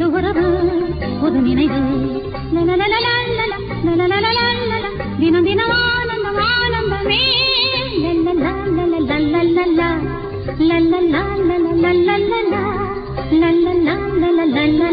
உறவு புது நினைவு தினம் தினம் ஆனந்தம் ஆனந்தமே லல்லல்லா லல்லல்லா லல்லல்லா லல்லல்லா லல்லல்லா லல்லல்லா லல்லல்லா